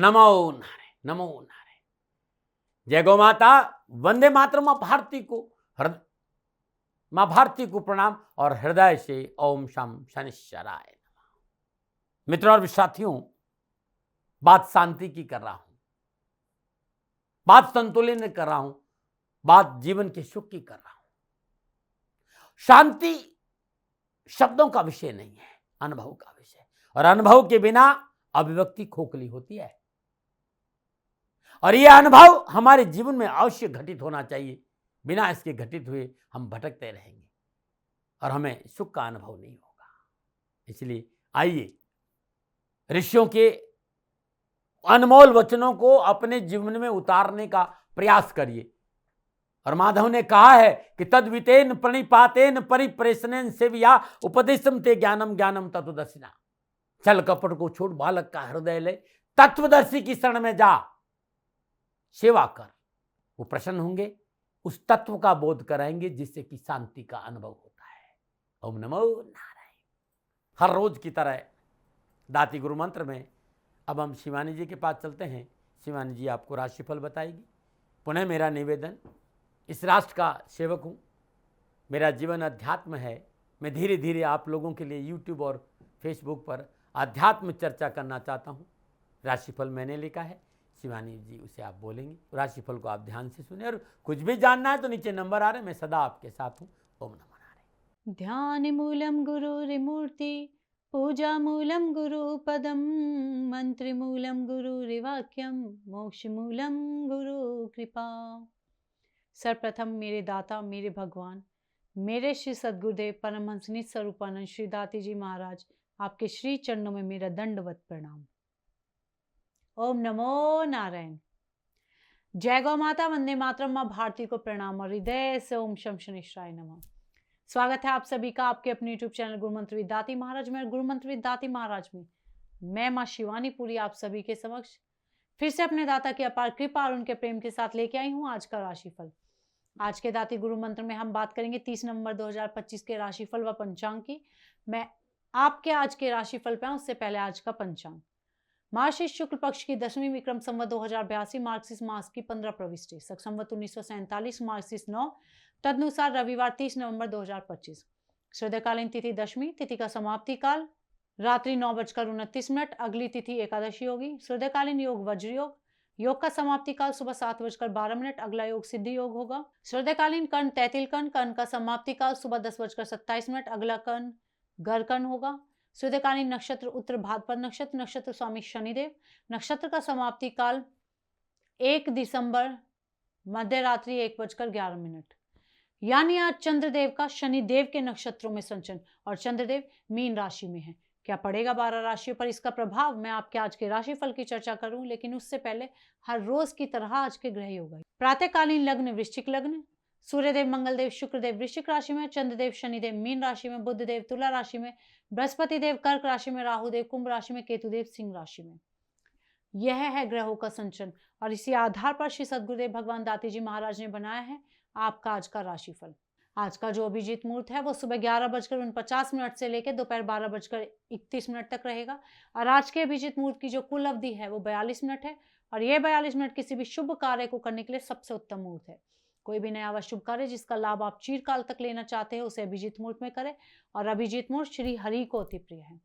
नमो नारायण, नमो नारायण। जय गौ माता, वंदे मातरम। मां भारती को प्रणाम और हृदय से ओम शम शनिश्चराय नमः। मित्रों और साथियों, बात शांति की कर रहा हूं, बात संतुलन कर रहा हूं, बात जीवन के सुख की कर रहा हूं। शांति शब्दों का विषय नहीं है, अनुभव का विषय, और अनुभव के बिना अभिव्यक्ति खोखली होती है। और यह अनुभव हमारे जीवन में अवश्य घटित होना चाहिए। बिना इसके घटित हुए हम भटकते रहेंगे और हमें सुख का अनुभव नहीं होगा। इसलिए आइए ऋषियों के अनमोल वचनों को अपने जीवन में उतारने का प्रयास करिए। और माधव ने कहा है कि तद्वितेन प्रणिपातेन परिप्रेषणेन सेविया उपदेशम ते ज्ञानम ज्ञानम तत्वदर्शिना। छल कपट को छोड़ बालक का हृदय ले, तत्वदर्शी की शरण में जा, सेवा कर। वो प्रसन्न होंगे, उस तत्व का बोध कराएंगे जिससे कि शांति का अनुभव होता है। ओम नमो नारायण। हर रोज की तरह दाती गुरु मंत्र में अब हम शिवानी जी के पास चलते हैं। शिवानी जी आपको राशिफल बताएगी। पुनः मेरा निवेदन, इस राष्ट्र का सेवक हूँ, मेरा जीवन अध्यात्म है। मैं धीरे धीरे आप लोगों के लिए यूट्यूब और फेसबुक पर आध्यात्म चर्चा करना चाहता हूँ। राशिफल मैंने लिखा है, शिवानी जी उसे आप बोलेंगे। राशिफल को आप ध्यान से सुने, और कुछ भी जानना है तो नीचे नंबर आ रहे हैं, मैं सदा आपके साथ हूँ। ओम नमो नारायण। ध्यान मूलम गुरुरिमूर्ति, पूजा मूलम गुरुपदम, मंत्र मूलम गुरुरिवाक्यम, मोक्ष मूलम गुरु कृपा। सर्वप्रथम मेरे दाता, मेरे भगवान, मेरे श्री सद्गुरुदेव परमहंस निज स्वरूपानंद श्री दाती जी महाराज, आपके श्री चरणों में मेरा दंडवत प्रणाम। ओम नमो नारायण। जय गौ माता, वंदे मातरम। मां भारती को प्रणाम और हृदय से ओम शम शनिश्चराय नमः। स्वागत है आप सभी का आपके अपने यूट्यूब चैनल गुरु मंत्र विद दाती महाराज में। गुरु मंत्र विद दाती महाराज में मैं मां शिवानी पुरी आप सभी के समक्ष फिर से अपने दाता की अपार कृपा और उनके प्रेम के साथ लेके आई हूं आज का राशिफल। आज के दाती गुरु मंत्र में हम बात करेंगे 30 नवंबर 2025 के राशिफल व पंचांग की। मैं आपके आज के राशिफल पे आऊं उससे पहले आज का पंचांग। मार्गशीर्ष शुक्ल पक्ष की 10वीं विक्रम संवत 2082 मार्गशीर्ष मास की 15 प्रविष्टि सक संवत 1947 मार्गशीर्ष 9 तदनुसार रविवार 30 नवंबर 2025। श्रद्धाकालीन तिथि दशमी, तिथि का समाप्ति काल रात्रि 9:29। अगली तिथि एकादशी होगी। श्रद्धाकालीन योग वज्र योग, योग का समाप्ति काल सुबह 7:12। अगला योग सिद्धि योग होगा। श्रद्धाकालीन कर्ण तैतिल कर्ण, कर्ण का समाप्ति काल सुबह 10:27। अगला कर्ण गर कर्ण होगा। सूर्यकालीन नक्षत्र उत्तर भाद्रपद नक्षत्र, नक्षत्र स्वामी शनिदेव, नक्षत्र का समाप्ति काल 1 दिसंबर मध्य रात्रि 1:11। यानी आज चंद्रदेव का शनिदेव के नक्षत्रों में संचरण, और चंद्रदेव मीन राशि में है। क्या पड़ेगा 12 राशियों पर इसका प्रभाव, मैं आपके आज के राशिफल की चर्चा करूं, लेकिन उससे पहले हर रोज की तरह आज के ग्रह योग। प्रातःकालीन लग्न वृश्चिक लग्न, सूर्यदेव मंगलदेव शुक्रदेव वृश्चिक राशि में, चंद्रदेव शनिदेव मीन राशि में, बुधदेव तुला राशि में, बृहस्पति देव कर्क राशि में, राहुदेव कुंभ राशि में, केतुदेव सिंह राशि में। यह है ग्रहों का संचरण, और इसी आधार पर श्री सद्गुरुदेव भगवान दाती जी महाराज ने बनाया है आपका आज का राशिफल। आज का जो अभिजीत मुहूर्त है वो सुबह 11:49 से लेकर दोपहर 12:31 तक रहेगा। और आज के अभिजीत मुहूर्त की जो कुल अवधि है वो 42 मिनट है, और ये 42 मिनट किसी भी शुभ कार्य को करने के लिए सबसे उत्तम मुहूर्त है। कोई भी नया व शुभ कार्य जिसका लाभ आप चिरकाल तक लेना चाहते हैं उसे अभिजीत मुहूर्त में करें, और अभिजीत मुहूर्त श्री हरि को अति प्रिय है।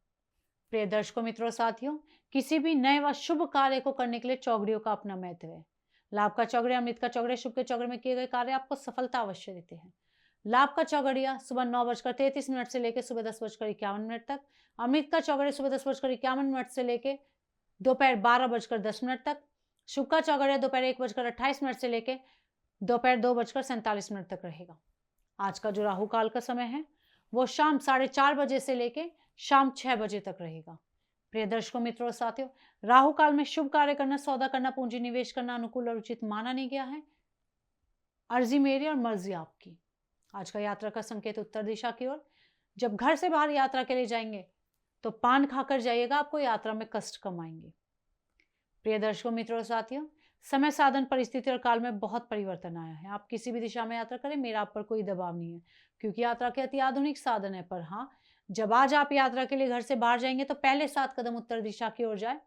प्रिय दर्शकों, मित्रों, साथियों, किसी भी नए व शुभ कार्य को करने के लिए चौगड़ियों का अपना महत्व है। लाभ का चौगड़िया, अमृत का चौगड़िया, शुभ के चौगड़े में किए गए कार्य आपको सफलता अवश्य देते हैं। लाभ का चौगड़िया सुबह 9:33 से लेकर सुबह 10:51 तक, अमृत का चौगड़िया सुबह 10:51 से लेकर दोपहर 12:10 तक, शुभ का चौगड़िया दोपहर 1:28 से लेकर दोपहर 2:47 तक रहेगा। आज का जो राहु काल का समय है वो शाम 4:30 बजे से लेकर शाम 6 बजे तक रहेगा। प्रिय दर्शकों, मित्रों, साथियों, राहु काल में शुभ कार्य करना, सौदा करना, पूंजी निवेश करना अनुकूल और उचित माना नहीं गया है। अर्जी मेरी और मर्जी आपकी। आज का यात्रा का संकेत उत्तर दिशा की ओर। जब घर से बाहर यात्रा के लिए जाएंगे तो पान खाकर जाइएगा, आपको यात्रा में कष्ट कम आएंगे। प्रिय दर्शकों, मित्रों, साथियों, समय, साधन, परिस्थिति और काल में बहुत परिवर्तन आया है। आप किसी भी दिशा में यात्रा करें, मेरा आप पर कोई दबाव नहीं है, क्योंकि यात्रा के अति आधुनिक साधन है। पर हाँ, जब आज आप यात्रा के लिए घर से बाहर जाएंगे तो पहले 7 कदम उत्तर दिशा की ओर जाए,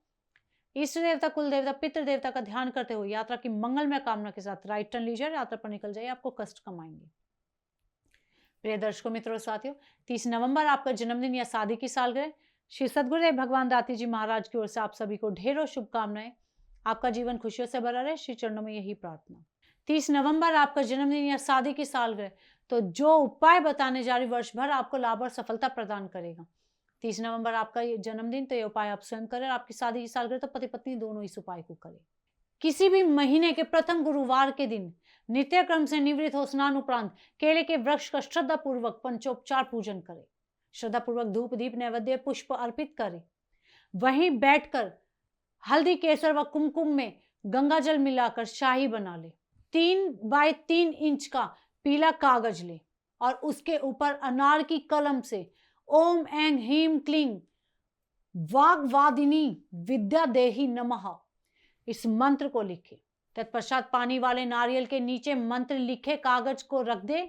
इष्ट देवता, कुल देवता, पितृ देवता का ध्यान करते हुए यात्रा की मंगलमय कामना के साथ राइट टर्न लीजिए, यात्रा पर निकल जाइए, आपको कष्ट कम आएंगे। प्रिय दर्शकों, मित्रों, साथियों, 30 नवंबर आपका जन्मदिन या शादी की सालगिरह। श्री सद्गुरुदेव भगवान दाती जी महाराज की ओर से आप सभी को ढेरों शुभकामनाएं। आपका जीवन खुशियों से भरा रहे, श्री चरणों में यही प्रार्थना। 30 नवंबर आपका जन्मदिन या शादी की सालगिरह, तो जो उपाय बताने जा रही वर्ष भर आपको लाभ और सफलता प्रदान करेगा। 30 नवंबर आपका ये जन्मदिन, तो ये उपाय आप स्वयं करें। आपकी शादी की सालगिरह तो पति पत्नी दोनों इस उपाय को करें। किसी भी महीने के प्रथम गुरुवार के दिन नित्य क्रम से निवृत्त हो स्नान उपरांत केले के वृक्ष का श्रद्धा पूर्वक पंचोपचार पूजन करें। श्रद्धा पूर्वक धूप दीप नैवेद्य पुष्प अर्पित करें। वहीं बैठकर हल्दी केसर व कुमकुम में गंगा जल मिलाकर शाही बना ले। 3 बाय 3 इंच का पीला कागज ले और उसके ऊपर अनार की कलम से ओम ऐं ह्रीं क्लीं वाग्वादिनी विद्या देहि नमः इस मंत्र को लिखे। तत्पश्चात पानी वाले नारियल के नीचे मंत्र लिखे कागज को रख दे।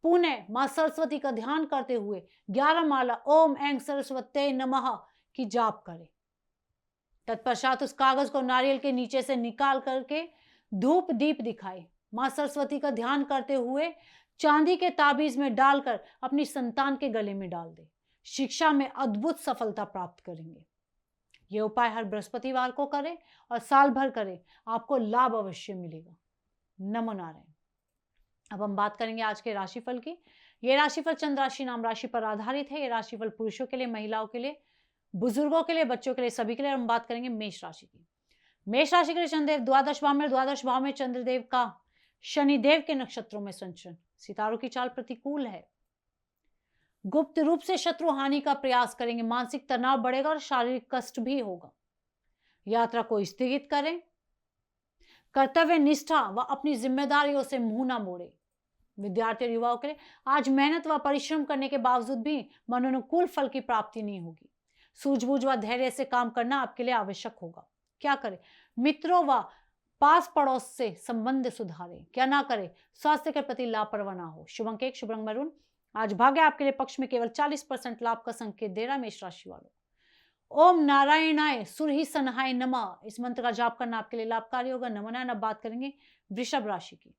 पुनः मां सरस्वती का ध्यान करते हुए 11 माला ओम ऐं सरस्वते नमः की जाप करे। तत्पश्चात उस कागज को नारियल के नीचे से निकाल करके धूप दीप दिखाए। मां सरस्वती का ध्यान करते हुए चांदी के ताबीज में डालकर अपनी संतान के गले में डाल दे। शिक्षा में अद्भुत सफलता प्राप्त करेंगे। यह उपाय हर बृहस्पतिवार को करें और साल भर करें, आपको लाभ अवश्य मिलेगा। नमो नारायण। अब हम बात करेंगे आज के राशिफल की। यह राशिफल चंद्र राशि नाम राशि पर आधारित है। यह राशिफल पुरुषों के लिए, महिलाओं के लिए, बुजुर्गों के लिए, बच्चों के लिए, सभी के लिए। हम बात करेंगे मेष राशि की। मेष राशि के लिए चंद्रदेव द्वादश भाव में चंद्रदेव का शनिदेव के नक्षत्रों में संचरण। सितारों की चाल प्रतिकूल है। गुप्त रूप से शत्रु हानि का प्रयास करेंगे। मानसिक तनाव बढ़ेगा और शारीरिक कष्ट भी होगा। यात्रा को स्थगित करें। कर्तव्य निष्ठा व अपनी जिम्मेदारियों से मुंह ना मोड़े। विद्यार्थी और युवाओं के लिए आज मेहनत व परिश्रम करने के बावजूद भी मनोनुकूल फल की प्राप्ति नहीं होगी। सूझबूझ व धैर्य से काम करना आपके लिए आवश्यक होगा। क्या करें? मित्रों व पास पड़ोस से संबंध सुधारें। क्या ना करें? स्वास्थ्य के प्रति लापरवाह ना हो। शुभ अंक 1, शुभ रंग मैरून। आज भाग्य आपके लिए पक्ष में केवल 40% लाभ का संकेत दे रहा है मेष राशि वालों। ओम नारायणाय सुरहि सनहाय नमः इस मंत्र का जाप करना आपके लिए लाभकारी होगा। नमो नारायण। अब बात करेंगे वृषभ राशि की।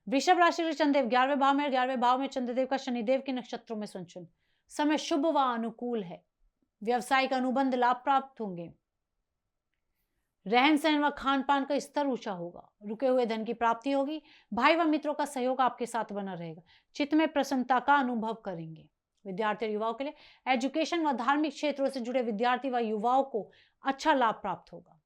वृषभ राशि के चंद्रदेव 11वें भाव में, 11वें भाव में चंद्रदेव का शनिदेव के नक्षत्रों में संचरण। समय शुभ व अनुकूल है। व्यवसायिक अनुबंध लाभ प्राप्त होंगे। रहन सहन व खान पान का स्तर ऊंचा होगा। रुके हुए धन की प्राप्ति होगी। भाई व मित्रों का सहयोग आपके साथ बना रहेगा। चित्त में प्रसन्नता का अनुभव करेंगे। विद्यार्थी और युवाओं के लिए एजुकेशन व धार्मिक क्षेत्रों से जुड़े विद्यार्थी व युवाओं को अच्छा लाभ प्राप्त होगा।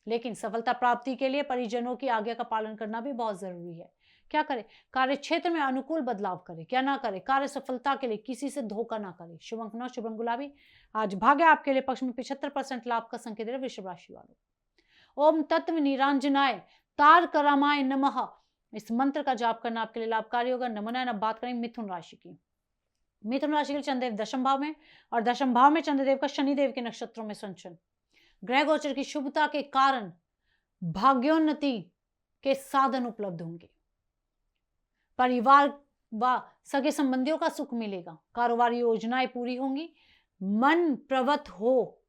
लेकिन सफलता प्राप्ति के लिए परिजनों की आज्ञा का पालन करना भी बहुत जरूरी है। क्या करें? कार्य क्षेत्र में अनुकूल बदलाव करें। क्या ना करें? कार्य सफलता के लिए किसी से धोखा ना करें। शुभ अंक 9, शुभ रंग गुलाबी। आज भाग्य आपके लिए पक्ष में 75% लाभ का संकेत दे रहे वृषभ राशि वालों। ओम तत्व निरांजनाय तार करामाय नमः इस मंत्र का जाप करना आपके लिए लाभकारी होगा। नमो नारायण। अब बात करेंगे मिथुन राशि की। मिथुन राशि के चंद्रदेव दशम भाव में और दशम भाव में चंद्रदेव का शनिदेव के नक्षत्रों में संचरण। ग्रह गोचर की शुभता के कारण भाग्योन्नति के साधन उपलब्ध होंगे। परिवार व सगे संबंधियों का सुख मिलेगा। कारोबारी योजनाएं पूरी होंगी। मन प्रवत हो।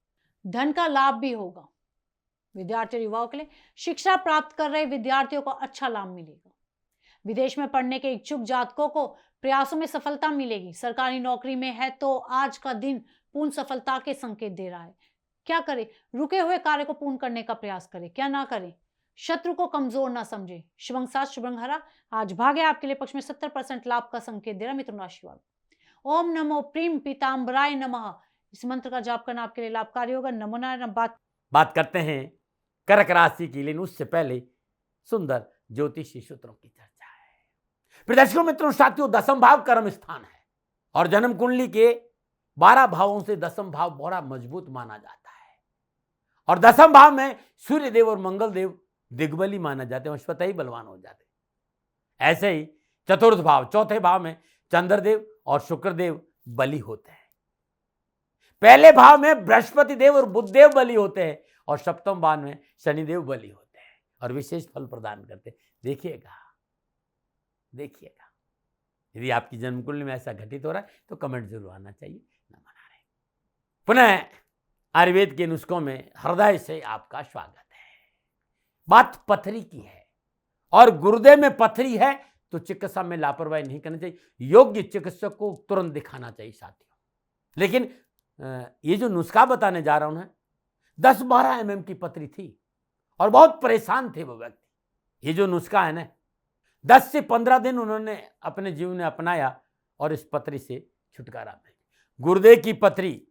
धन का लाभ भी होगा। विद्यार्थी और युवाओं के लिए शिक्षा प्राप्त कर रहे विद्यार्थियों को अच्छा लाभ मिलेगा। विदेश में पढ़ने के इच्छुक जातकों को प्रयासों में सफलता मिलेगी। सरकारी नौकरी में है तो आज का दिन पूर्ण सफलता के संकेत दे रहा है। क्या करें? रुके हुए कार्य को पूर्ण करने का प्रयास करें। क्या ना करें? शत्रु को कमजोर ना समझे। शुभ अंक 7, शुभ रंग हरा। आज भाग्य आपके लिए पक्ष में 70% लाभ का संकेत दे रहा मिथुन राशि वालों। ओम नमो प्रीम पीताम्बराय नमः इस मंत्र का जाप करना आपके लिए लाभकारी होगा। नमो नारायण। बात करते हैं कर्क राशि की, लेकिन उससे पहले सुंदर ज्योतिषी सूत्रों की चर्चा है। प्रदर्शकों मित्रों साथियों, दसम भाव कर्म स्थान है और जन्म कुंडली के 12 भावों से दसम भाव बड़ा मजबूत माना जाता है। और दसम भाव में सूर्य देव और मंगल देव दिग्बली माना जाते हैं और स्वतः ही बलवान हो जाते हैं। ऐसे ही चतुर्थ भाव, चौथे भाव में चंद्रदेव और शुक्रदेव बली होते हैं। पहले भाव में बृहस्पति देव और बुध देव बली होते हैं और सप्तम भाव में शनिदेव बली होते हैं और विशेष फल प्रदान करते हैं। देखिएगा यदि आपकी जन्म कुंडली में ऐसा घटित हो रहा है तो कमेंट जरूर आना चाहिए। नमो नारायण। पुनः आयुर्वेद के नुस्खों में हृदय से आपका स्वागत है। बात पथरी की है और गुर्दे में पथरी है तो चिकित्सा में लापरवाही नहीं करनी चाहिए, योग्य चिकित्सक को तुरंत दिखाना चाहिए साथियों। लेकिन ये जो नुस्खा बताने जा रहा हूं ना, 10-12 mm की पथरी थी और बहुत परेशान थे वो व्यक्ति। ये जो नुस्खा है ना, 10 से 15 दिन उन्होंने अपने जीवन में अपनाया और इस पथरी से छुटकारा मिल गया। गुर्दे की पथरी,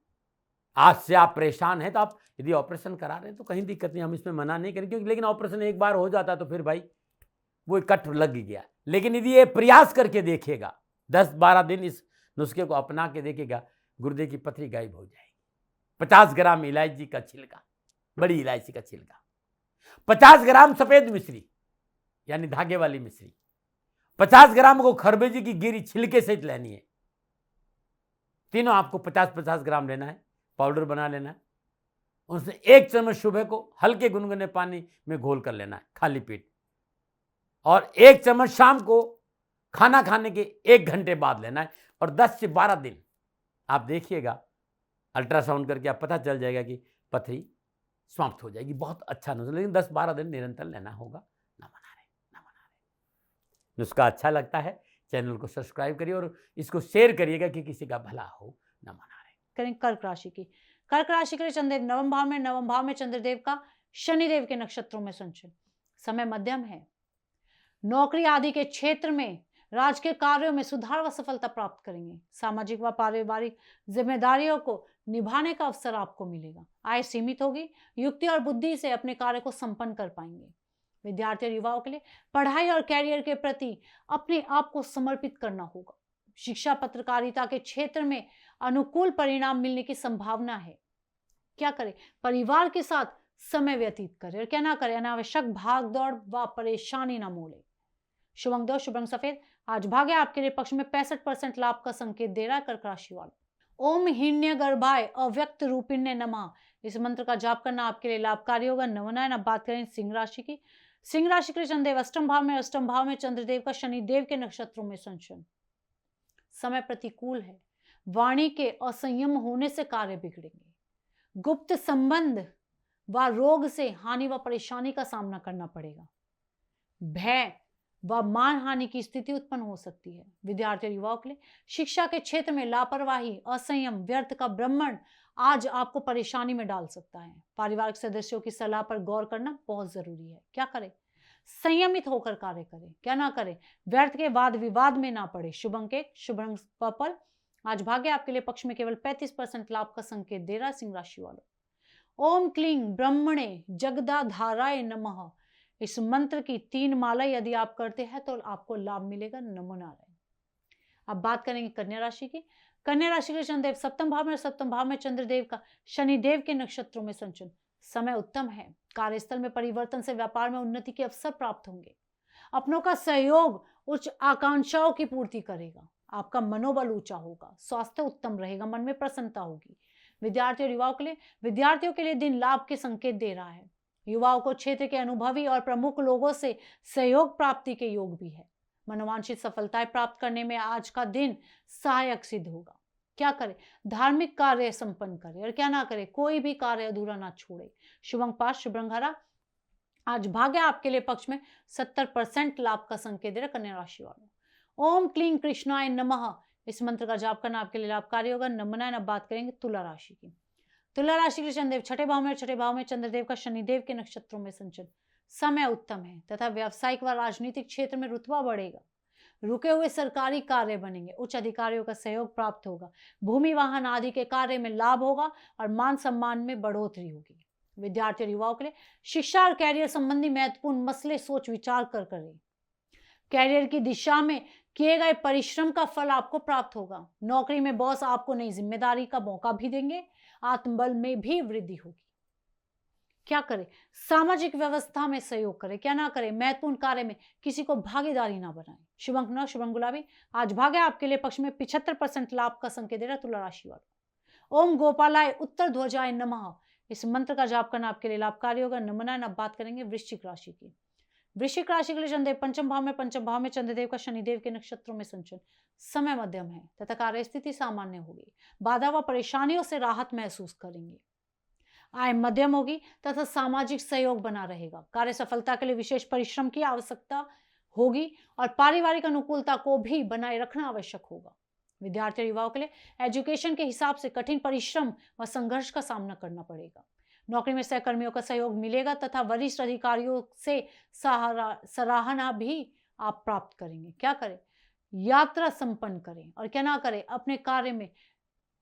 आज से आप परेशान हैं तो आप यदि ऑपरेशन करा रहे हैं तो कहीं दिक्कत नहीं, हम इसमें मना नहीं करेंगे, क्योंकि लेकिन ऑपरेशन एक बार हो जाता तो फिर भाई वो कट लग गया। लेकिन यदि ये प्रयास करके देखेगा, 10-12 दिन इस नुस्खे को अपना के देखेगा, गुर्दे की पथरी गायब हो जाएगी। 50 ग्राम इलायची का छिलका, बड़ी इलायची का छिलका, 50 ग्राम सफेद मिश्री यानी धागे वाली मिश्री, 50 ग्राम को खरबूजे की गिरी छिलके सहित लेनी है। तीनों आपको 50-50 ग्राम लेना है, पाउडर बना लेना है। उसमें 1 चम्मच सुबह को हल्के गुनगुने पानी में घोल कर लेना है खाली पेट, और 1 चम्मच शाम को खाना खाने के 1 घंटे बाद लेना है। और 10 से 12 दिन आप देखिएगा, अल्ट्रासाउंड करके आप पता चल जाएगा कि पथरी समाप्त हो जाएगी। बहुत अच्छा नुस्खा, लेकिन 10-12 दिन निरंतर लेना होगा। ना मना रहे। नुस्खा अच्छा लगता है, चैनल को सब्सक्राइब करिए और इसको शेयर करिएगा कि किसी का भला हो। ना मना रहे। करें कर्क राशि की। कर्क राशि के लिए चंद्रदेव नवम भाव में चंद्रदेव का शनिदेव के नक्षत्रों में संचरण। समय मध्यम है। नौकरी आदि के क्षेत्र में राजकीय कार्यों में सुधार व सफलता प्राप्त करेंगे। सामाजिक व पारिवारिक जिम्मेदारियों को निभाने का अवसर आपको मिलेगा। आय सीमित होगी। युक्ति और बुद्धि से अपने कार्य को संपन्न कर पाएंगे। विद्यार्थी और युवाओं के लिए पढ़ाई और कैरियर के प्रति अपने आप को समर्पित करना होगा। शिक्षा पत्रकारिता के क्षेत्र में अनुकूल परिणाम मिलने की संभावना है। क्या करें? परिवार के साथ समय व्यतीत करें और क्या ना करें, अनावश्यक भाग दौड़ व परेशानी ना मोड़े। शुभ अंक 2, शुभ रंग सफेद। आज भाग्य आपके लिए पक्ष में 65% लाभ का संकेत दे रहा है कर्क राशि वालों। ओम हिरण्य गर्भाय अव्यक्त रूपिण्य नमः, इस मंत्र का जाप करना आपके लिए लाभकारी होगा। नवनायन। अब बात करें सिंह राशि की। सिंह राशि के चंद्रदेव अष्टम भाव में चंद्रदेव का शनिदेव के नक्षत्रों में संचरण। समय प्रतिकूल है। वाणी के असंयम होने से कार्य बिगड़ेंगे। गुप्त संबंध व रोग से हानि व परेशानी का सामना करना पड़ेगा। भय व मान हानि की स्थिति उत्पन्न हो सकती है। विद्यार्थी और युवाओं के लिए शिक्षा के क्षेत्र में लापरवाही, असंयम, व्यर्थ का भ्रमण आज आपको परेशानी में डाल सकता है। पारिवारिक सदस्यों की सलाह पर गौर करना बहुत जरूरी है। क्या करें? संयमित होकर कार्य करें। क्या ना करें? व्यर्थ के वाद विवाद में ना पड़े। शुभ अंक 1, शुभ रंग पर्पल। आज भाग्य आपके लिए पक्ष में केवल 35% लाभ का संकेत दे रहा है सिंह राशि वालों। ओम क्लीं ब्रह्मणे जगदाधाराय नमः, इस मंत्र की 3 माला यदि आप करते हैं तो आपको लाभ मिलेगा। नमो नारायण। अब बात करेंगे कन्या राशि की। कन्या राशि के चंद्रदेव सप्तम भाव में चंद्रदेव का शनिदेव के नक्षत्रों में संचरण। समय उत्तम है। कार्यस्थल में परिवर्तन से व्यापार में उन्नति के अवसर प्राप्त होंगे। अपनों का सहयोग उच्च आकांक्षाओं की पूर्ति करेगा। आपका मनोबल ऊंचा होगा। स्वास्थ्य उत्तम रहेगा। मन में प्रसन्नता होगी। विद्यार्थी और विद्यार्थियों के लिए दिन लाभ के संकेत दे रहा है। युवाओं को क्षेत्र के अनुभवी और प्रमुख लोगों से सहयोग प्राप्ति के योग भी है। मनोवांछित सफलताएं प्राप्त करने में आज का दिन सहायक सिद्ध होगा। क्या करें? धार्मिक कार्य संपन्न करें और क्या ना करें, कोई भी कार्य अधूरा ना छोड़े। शुभ अंक 5, शुभ रंग हरा। आज भाग्य आपके लिए पक्ष में 70% लाभ का संकेत दे रहा कन्या राशि वालों। ओम क्लीं कृष्णाय नमः, इस मंत्र का जाप करना आपके लिए लाभकारी होगा। नमनायन। अब बात करेंगे तुला राशि की। तुला राशि के चंद्रदेव छठे भाव में चंद्रदेव का शनिदेव के नक्षत्रों में संचरण। समय उत्तम है तथा व्यावसायिक व राजनीतिक क्षेत्र में रुतबा बढ़ेगा। रुके हुए सरकारी कार्य बनेंगे। उच्च अधिकारियों का सहयोग प्राप्त होगा। भूमि वाहन आदि के कार्य में लाभ होगा और मान सम्मान में बढ़ोतरी होगी। विद्यार्थी और युवाओं के लिए शिक्षा और कैरियर संबंधी महत्वपूर्ण मसले सोच विचार कर करें। कैरियर की दिशा में किए गए परिश्रम का फल आपको प्राप्त होगा। नौकरी में बॉस आपको नई जिम्मेदारी का मौका भी देंगे। आत्मबल में भी वृद्धि होगी। क्या करें? सामाजिक व्यवस्था में सहयोग करें। क्या ना करें? महत्वपूर्ण कार्य में किसी को भागीदारी ना बनाएं। शुभ अंक 9, शुभ रंग गुलाबी। आज भाग्य आपके लिए पक्ष में 75% लाभ का संकेत दे रहा तुला राशि वालों। ओम गोपालाय उत्तर ध्वजाय नमः, इस मंत्र का जाप करना आपके लिए लाभकारी होगा। नमनायन। अब बात करेंगे वृश्चिक राशि की। वृश्चिक राशि के लिए चंद्रदेव पंचम भाव में चंद्रदेव का शनिदेव के नक्षत्रों में संचरण। समय मध्यम है तथा कार्य स्थिति सामान्य होगी। बाधा व परेशानियों से राहत महसूस करेंगे। आय मध्यम होगी तथा सामाजिक सहयोग बना रहेगा। कार्य सफलता के लिए विशेष परिश्रम की आवश्यकता होगी और पारिवारिक अनुकूलता को भी बनाए रखना आवश्यक होगा। विद्यार्थी और युवाओं के लिए एजुकेशन के हिसाब से कठिन परिश्रम व संघर्ष का सामना करना पड़ेगा। नौकरी में सहकर्मियों का सहयोग मिलेगा तथा वरिष्ठ अधिकारियों से सराहना भी आप प्राप्त करेंगे। क्या करें? यात्रा संपन्न करें और क्या ना करें, अपने कार्य में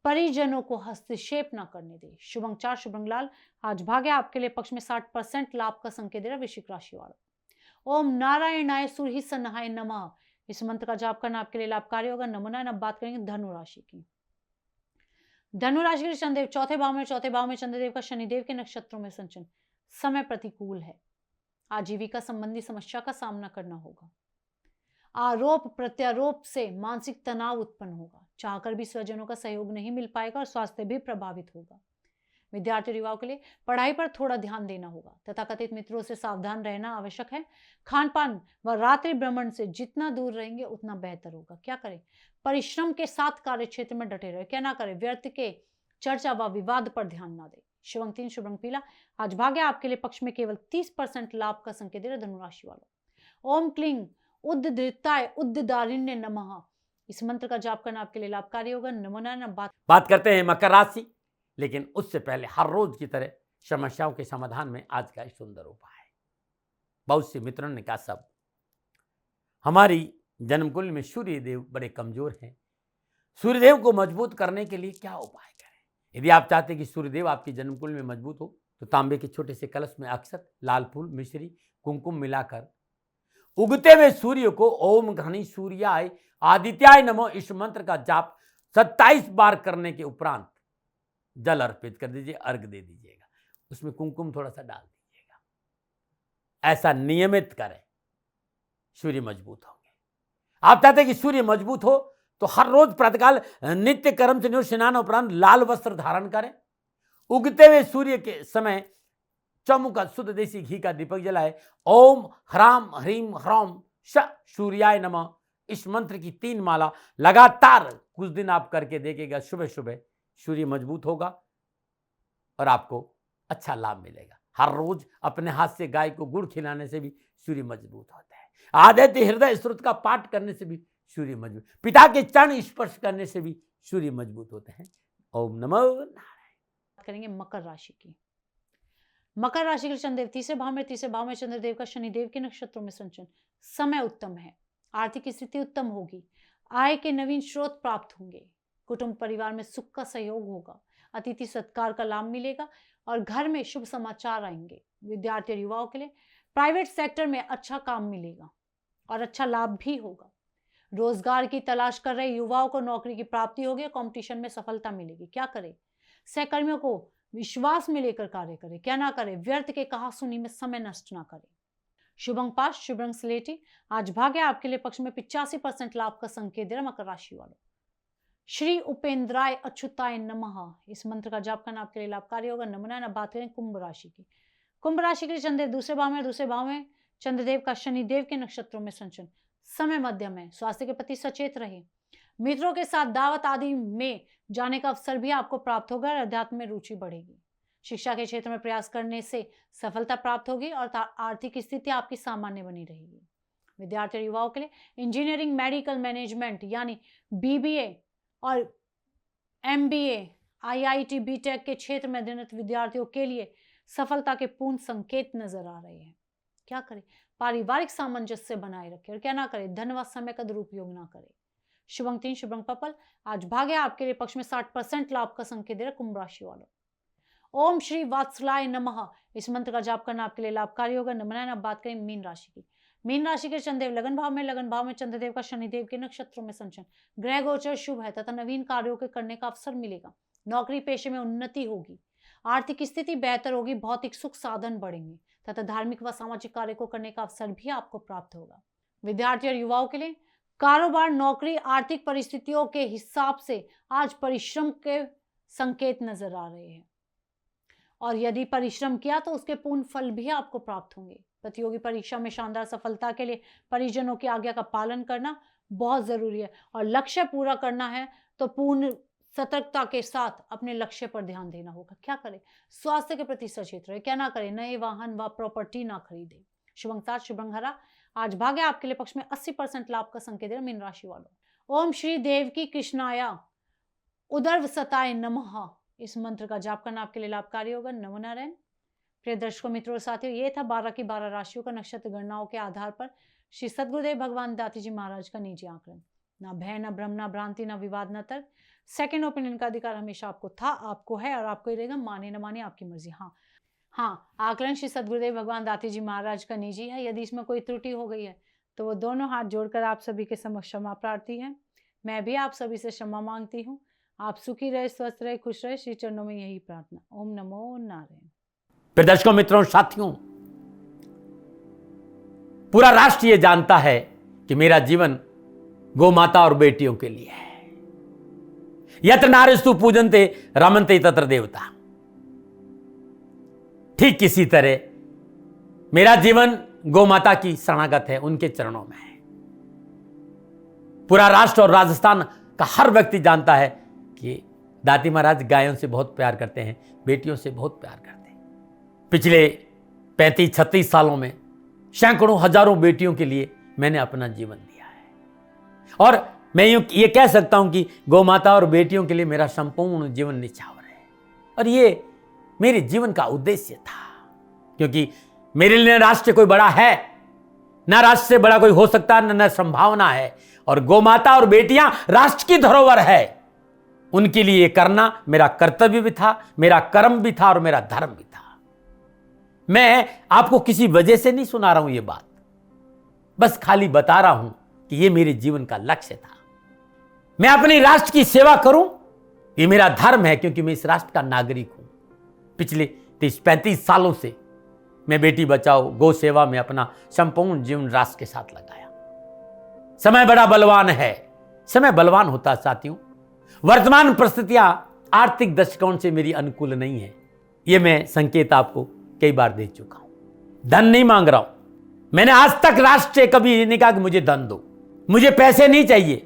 परिजनों को हस्तक्षेप ना करने दें। शुभ अंक 4, शुभ रंग लाल। आज भाग्य आपके लिए पक्ष में 60% लाभ का संकेत दे रहा वृश्चिक राशि वाला। ओम नारायणाय सुरहि सन्हाय नमः, इस मंत्र का जाप करना आपके लिए लाभकारी होगा। नमूना। अब बात करेंगे धनु राशि की। धनु राशि के चंद्रदेव चौथे भाव में चंद्रदेव का शनिदेव के नक्षत्रों में संचरण। समय प्रतिकूल है। आजीविका संबंधी समस्या का सामना करना होगा। आरोप प्रत्यारोप से मानसिक तनाव उत्पन्न होगा। चाहकर भी स्वजनों का सहयोग नहीं मिल पाएगा और स्वास्थ्य भी प्रभावित होगा। विद्यार्थी और युवाओं के लिए पढ़ाई पर थोड़ा ध्यान देना होगा। तथाकथित मित्रों से सावधान रहना आवश्यक है। खान पान व रात्रि भ्रमण से जितना दूर रहेंगे उतना बेहतर होगा। क्या करें? परिश्रम के साथ कार्य क्षेत्र में डटे रहे। क्या ना करें? व्यर्थ के चर्चा व विवाद पर ध्यान ना दें। शुभ अंक 3, शुभ रंग पीला। आज भाग्य आपके लिए पक्ष में केवल 30% लाभ का संकेत दे रहा धनुराशि वालों। ओम क्लीं उद्दृताय उद्दारिण्य नमः, इस मंत्र का जाप करना आपके लिए लाभकारी होगा। नमोना। बात करते हैं मकर राशि, लेकिन उससे पहले हर रोज की तरह समस्याओं के समाधान में आज का सुंदर उपाय। बहुत से मित्रों ने कहा सब हमारी जन्मकुंडली में सूर्यदेव बड़े कमजोर हैं, सूर्यदेव को मजबूत करने के लिए क्या उपाय करें। यदि आप चाहते हैं कि सूर्यदेव आपकी जन्मकुंडली में मजबूत हो तो तांबे के छोटे से कलश में अक्षत, लाल फूल, मिश्री, कुमकुम मिलाकर उगते हुए सूर्य को ओम घनी सूर्याय आदित्याय नमो इस मंत्र का जाप 27 बार करने के उपरांत जल अर्पित कर दीजिए, अर्घ दे दीजिएगा, उसमें कुमकुम थोड़ा सा डाल दीजिएगा। ऐसा नियमित करें, सूर्य मजबूत होंगे। आप चाहते हैं कि सूर्य मजबूत हो तो हर रोज प्रातःकाल नित्य कर्म से स्नान उपरांत लाल वस्त्र धारण करें। उगते हुए सूर्य के समय चौमुखा शुद्ध देसी घी का दीपक जलाए। ओम ह्राम ह्रीम ह्रौम श सूर्याय नमः इस मंत्र की 3 माला लगातार कुछ दिन आप करके देखिएगा। सुबह सुबह सूर्य मजबूत होगा और आपको अच्छा लाभ मिलेगा। हर रोज अपने हाथ से गाय को गुड़ खिलाने से भी सूर्य मजबूत होता है। आदित्य हृदय स्त्रोत का पाठ करने से भी सूर्य मजबूत, पिता के चरण स्पर्श करने से भी सूर्य मजबूत होते हैं। ओम नमो नारायण। करेंगे मकर राशि की। मकर राशि के चंद्रदेव तीसरे भाव में चंद्रदेव का शनिदेव के नक्षत्रों में संचरण। समय उत्तम है। आर्थिक स्थिति उत्तम होगी। आय के नवीन स्रोत प्राप्त होंगे। कुटुंब परिवार में सुख का सहयोग होगा। अतिथि सत्कार का लाभ मिलेगा और घर में शुभ समाचार आएंगे। विद्यार्थी और युवाओं के लिए प्राइवेट सेक्टर में अच्छा काम मिलेगा और अच्छा लाभ भी होगा। रोजगार की तलाश कर रहे युवाओं को नौकरी की प्राप्ति होगी। कंपटीशन में सफलता मिलेगी। क्या करें? सहकर्मियों को विश्वास में लेकर कार्य करें। क्या ना करें? व्यर्थ के कहासुनी में समय नष्ट ना करें। शुभ अंक 5, शुभ रंग स्लेटी। आज भाग्य आपके लिए पक्ष में 85% लाभ का संकेत दे रहा मकर राशि वालों। श्री उपेंद्राय अच्युताय नमः, इस मंत्र का जाप करना आपके लिए लाभकारी होगा। नमूना। अब बात करें कुंभ राशि की। कुंभ राशि के लिए चंद्रदेव दूसरे भाव में चंद्रदेव का शनिदेव के नक्षत्रों में संचरण। समय मध्यम है। स्वास्थ्य के प्रति सचेत रहे। मित्रों के साथ दावत आदि में जाने का अवसर भी आपको प्राप्त होगा और अध्यात्म में रुचि बढ़ेगी। शिक्षा के क्षेत्र में प्रयास करने से सफलता प्राप्त होगी और आर्थिक स्थिति आपकी सामान्य बनी रहेगी। विद्यार्थी और युवाओं के लिए इंजीनियरिंग, मेडिकल मैनेजमेंट यानी BBA और MBA, IIT, BTech के क्षेत्र में अध्ययनरत विद्यार्थियों के लिए सफलता के पूर्ण संकेत नजर आ रहे हैं। क्या करें? पारिवारिक सामंजस्य बनाए रखें और क्या ना करें? धन व समय का दुरुपयोग ना करें। शुभ अंक 3, शुभ रंग पर्पल। आज भाग्य आपके लिए पक्ष में 60% लाभ का संकेत दे रहा कुंभ राशि वालों। ओम श्री वात्सलाय नमः, इस मंत्र का जाप करना आपके लिए लाभकारी होगा। नमन। अब बात करें मीन राशि की। मीन राशि के चंद्रदेव लगन भाव में चंद्रदेव का शनिदेव के नक्षत्रों में संचरण। ग्रह गोचर शुभ है तथा नवीन कार्यों के करने का अवसर मिलेगा। नौकरी पेशे में उन्नति होगी। आर्थिक स्थिति बेहतर होगी। भौतिक सुख साधन बढ़ेंगे तथा धार्मिक व सामाजिक कार्य को करने का अवसर भी आपको प्राप्त होगा। विद्यार्थी और युवाओं के लिए कारोबार, नौकरी, आर्थिक परिस्थितियों के हिसाब से आज परिश्रम के संकेत नजर आ रहे हैं और यदि परिश्रम किया तो उसके पूर्ण फल भी आपको प्राप्त होंगे। प्रतियोगी परीक्षा में शानदार सफलता के लिए परिजनों की आज्ञा का पालन करना बहुत जरूरी है और लक्ष्य पूरा करना है तो पूर्ण सतर्कता के साथ अपने लक्ष्य पर ध्यान देना होगा। क्या करें? स्वास्थ्य के प्रति सचेत रहे। क्या ना करें? नए वाहन व प्रॉपर्टी ना खरीदें। शुभ अंक 7, शुभ रंग हरा। आज भाग्य आपके लिए पक्ष में 80% लाभ का संकेत है मीन राशि वालों। ओम श्री देवकी कृष्णाया उदरवसताय नमः, इस मंत्र का जाप करना आपके लिए लाभकारी होगा। नमो नारायण। प्रिय दर्शकों, मित्रों और साथियों, ये था 12 की 12 राशियों का नक्षत्र गणनाओं के आधार पर श्री सद्गुरुदेव भगवान दाती जी महाराज का निजी आकलन। ना भय, ना भ्रम, ना भ्रांति, ना विवाद, ना तर्क। सेकंड ओपिनियन का अधिकार हमेशा आपको था, आपको है और आपको ही रहेगा। माने न माने आपकी मर्जी। हाँ, आकलन श्री सद्गुरुदेव भगवान दाती जी महाराज का निजी है। यदि इसमें कोई त्रुटि हो गई है तो वो दोनों हाथ जोड़कर आप सभी के समक्ष क्षमा प्रार्थी है। मैं भी आप सभी से क्षमा मांगती हूँ। आप सुखी रहे, स्वस्थ रहे, खुश रहे, श्री चरणों में यही प्रार्थना। ओम नमो नारायण। दर्शकों, मित्रों, साथियों, पूरा राष्ट्र ये जानता है कि मेरा जीवन गौ माता और बेटियों के लिए है। यत्र नारीस्तु पूजन्ते रमन्ते तत्र देवता। ठीक किसी तरह मेरा जीवन गौ माता की शरणागत है, उनके चरणों में है। पूरा राष्ट्र और राजस्थान का हर व्यक्ति जानता है कि दाती महाराज गायों से बहुत प्यार करते हैं, बेटियों से बहुत प्यार करते हैं। पिछले 35-36 सालों में सैकड़ों हजारों बेटियों के लिए मैंने अपना जीवन दिया है और मैं ये कह सकता हूं कि गौ माता और बेटियों के लिए मेरा संपूर्ण जीवन निछावर है। और ये मेरे जीवन का उद्देश्य था, क्योंकि मेरे लिए राष्ट्र कोई बड़ा है, ना राष्ट्र से बड़ा कोई हो सकता, न संभावना है। और गौ माता और बेटियां राष्ट्र की धरोहर है। उनके लिए ये करना मेरा कर्तव्य भी था, मेरा कर्म भी था और मेरा धर्म भी था। मैं आपको किसी वजह से नहीं सुना रहा हूं ये बात, बस खाली बता रहा हूं कि ये मेरे जीवन का लक्ष्य था। मैं अपने राष्ट्र की सेवा करूं, ये मेरा धर्म है, क्योंकि मैं इस राष्ट्र का नागरिक हूं। पिछले 30-35 सालों से मैं बेटी बचाओ, गौ सेवा में अपना संपूर्ण जीवन राष्ट्र के साथ लगाया। समय बड़ा बलवान है, समय बलवान होता साथियों। वर्तमान परिस्थितियां आर्थिक दृष्टिकोण से मेरी अनुकूल नहीं है, ये मैं संकेत आपको कई बार दे चुका हूं। धन नहीं मांग रहा हूं। मैंने आज तक राष्ट्र से कभी नहीं कहा कि मुझे धन दो, मुझे पैसे नहीं चाहिए।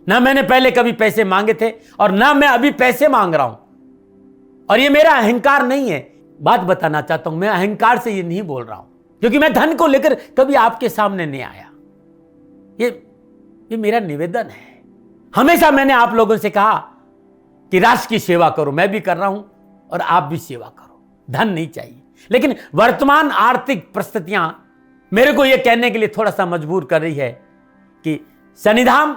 ना मैंने पहले कभी पैसे मांगे थे और ना मैं अभी पैसे मांग रहा हूं। और ये मेरा अहंकार नहीं है। बात बताना चाहता हूं, मैं अहंकार से ये नहीं बोल रहा हूं, क्योंकि मैं धन को लेकर कभी आपके सामने नहीं आया। ये मेरा निवेदन है। हमेशा मैंने आप लोगों से कहा कि राष्ट्र की सेवा करो, मैं भी कर रहा हूं और आप भी सेवा करो। धन नहीं चाहिए, लेकिन वर्तमान आर्थिक परिस्थितियां मेरे को यह कहने के लिए थोड़ा सा मजबूर कर रही है कि शनिधाम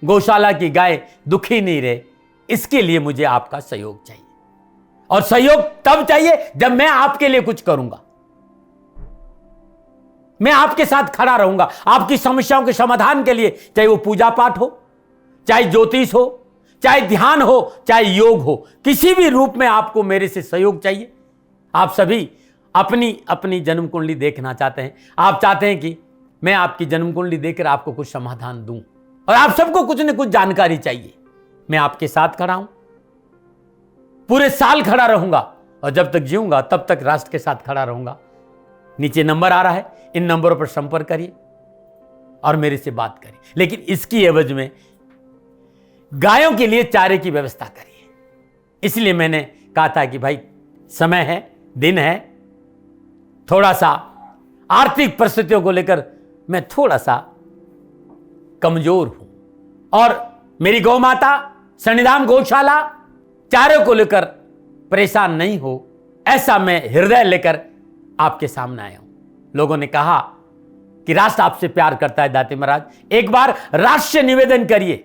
गौशाला की गाय दुखी नहीं रहे, इसके लिए मुझे आपका सहयोग चाहिए। और सहयोग तब चाहिए जब मैं आपके लिए कुछ करूंगा। मैं आपके साथ खड़ा रहूंगा, आपकी समस्याओं के समाधान के लिए, चाहे वो पूजा पाठ हो, चाहे ज्योतिष हो, चाहे ध्यान हो, चाहे योग हो, किसी भी रूप में आपको मेरे से सहयोग चाहिए। आप सभी अपनी अपनी जन्म कुंडली देखना चाहते हैं। आप चाहते हैं कि मैं आपकी जन्म कुंडली देखकर आपको कुछ समाधान दूं, और आप सबको कुछ न कुछ जानकारी चाहिए। मैं आपके साथ खड़ा हूं, पूरे साल खड़ा रहूंगा, और जब तक जीऊंगा तब तक राष्ट्र के साथ खड़ा रहूंगा। नीचे नंबर आ रहा है, इन नंबरों पर संपर्क करिए और मेरे से बात करिए। लेकिन इसकी एवज में गायों के लिए चारे की व्यवस्था करिए। इसलिए मैंने कहा था कि भाई समय है, दिन है, थोड़ा सा आर्थिक परिस्थितियों को लेकर मैं थोड़ा सा कमजोर हूं, और मेरी गौ माता शनिधाम गौशाला चारे को लेकर परेशान नहीं हो, ऐसा मैं हृदय लेकर आपके सामने आया हूं। लोगों ने कहा कि राष्ट्र आपसे प्यार करता है दाती महाराज, एक बार राष्ट्र से निवेदन करिए।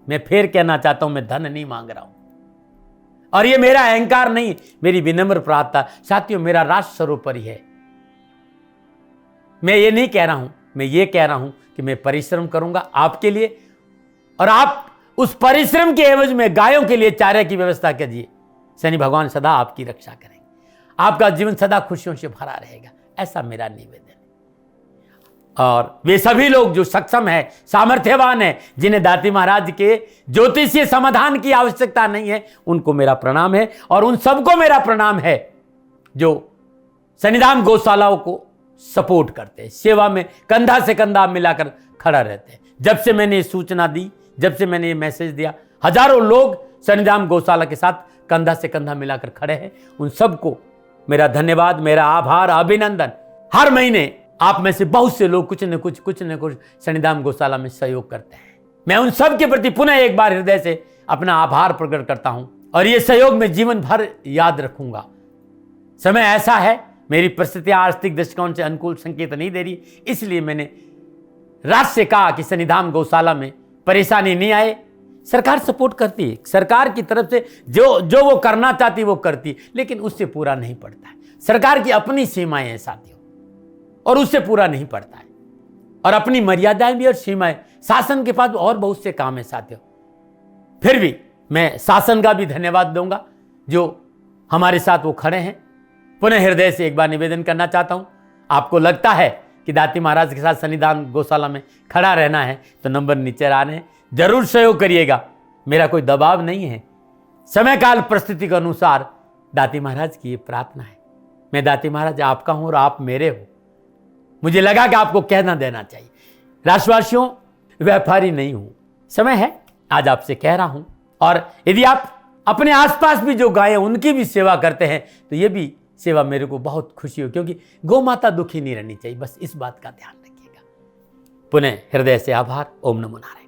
मैं फिर कहना चाहता हूं, मैं धन नहीं मांग रहा हूं, और ये मेरा अहंकार नहीं, मेरी विनम्र प्रार्थना। साथियों, मेरा राष्ट्र सर्वोपरि है। मैं ये नहीं कह रहा हूं, मैं ये कह रहा हूं कि मैं परिश्रम करूंगा आपके लिए, और आप उस परिश्रम के एवज में गायों के लिए चारे की व्यवस्था कीजिए। शनि भगवान सदा आपकी रक्षा करेंगे, आपका जीवन सदा खुशियों से भरा रहेगा, ऐसा मेरा निवेदन है। और वे सभी लोग जो सक्षम है, सामर्थ्यवान है, जिन्हें दाती महाराज के ज्योतिषीय समाधान की आवश्यकता नहीं है, उनको मेरा प्रणाम है। और उन सबको मेरा प्रणाम है जो शनिधाम गौशालाओं को सपोर्ट करते हैं, सेवा में कंधा से कंधा मिलाकर खड़ा रहते हैं। जब से मैंने सूचना दी, जब से मैंने ये मैसेज दिया, हजारों लोग शनिधाम गौशाला के साथ कंधा से कंधा मिलाकर खड़े हैं। उन सबको मेरा धन्यवाद, मेरा आभार, अभिनंदन। हर महीने आप में से बहुत से लोग कुछ न कुछ शनिधाम गौशाला में सहयोग करते हैं। मैं उन सब के प्रति पुनः एक बार हृदय से अपना आभार प्रकट करता हूं और ये सहयोग मैं जीवन भर याद रखूंगा। समय ऐसा है, मेरी परिस्थितियां आर्थिक दृष्टिकोण से अनुकूल संकेत नहीं दे रही, इसलिए मैंने राज से कहा कि शनिधाम गौशाला में परेशानी नहीं आए। सरकार सपोर्ट करती है, सरकार की तरफ से जो वो करना चाहती वो करती, लेकिन उससे पूरा नहीं पड़ता है। सरकार की अपनी सीमाएं हैं साथियों, और उससे पूरा नहीं पड़ता है, और अपनी मर्यादाएं भी और सीमाएं। शासन के पास और बहुत से काम है साथियों। फिर भी मैं शासन का भी धन्यवाद दूंगा जो हमारे साथ वो खड़े हैं। पुनः हृदय से एक बार निवेदन करना चाहता हूं, आपको लगता है कि दाती महाराज के साथ शनिधाम गौशाला में खड़ा रहना है तो नंबर नीचे आ रहे हैं, जरूर सहयोग करिएगा। मेरा कोई दबाव नहीं है, समय काल परिस्थिति के अनुसार दाती महाराज की ये प्रार्थना है। मैं दाती महाराज आपका हूं और आप मेरे हो। मुझे लगा कि आपको कहना देना चाहिए। राशिवासियों, व्यापारी नहीं हूं, समय है आज आपसे कह रहा हूं। और यदि आप अपने आसपास भी जो गायें उनकी भी सेवा करते हैं तो ये भी सेवा मेरे को बहुत खुशी हो, क्योंकि गौ माता दुखी नहीं रहनी चाहिए। बस इस बात का ध्यान रखिएगा। पुनः हृदय से आभार। ओम नमो नारायण।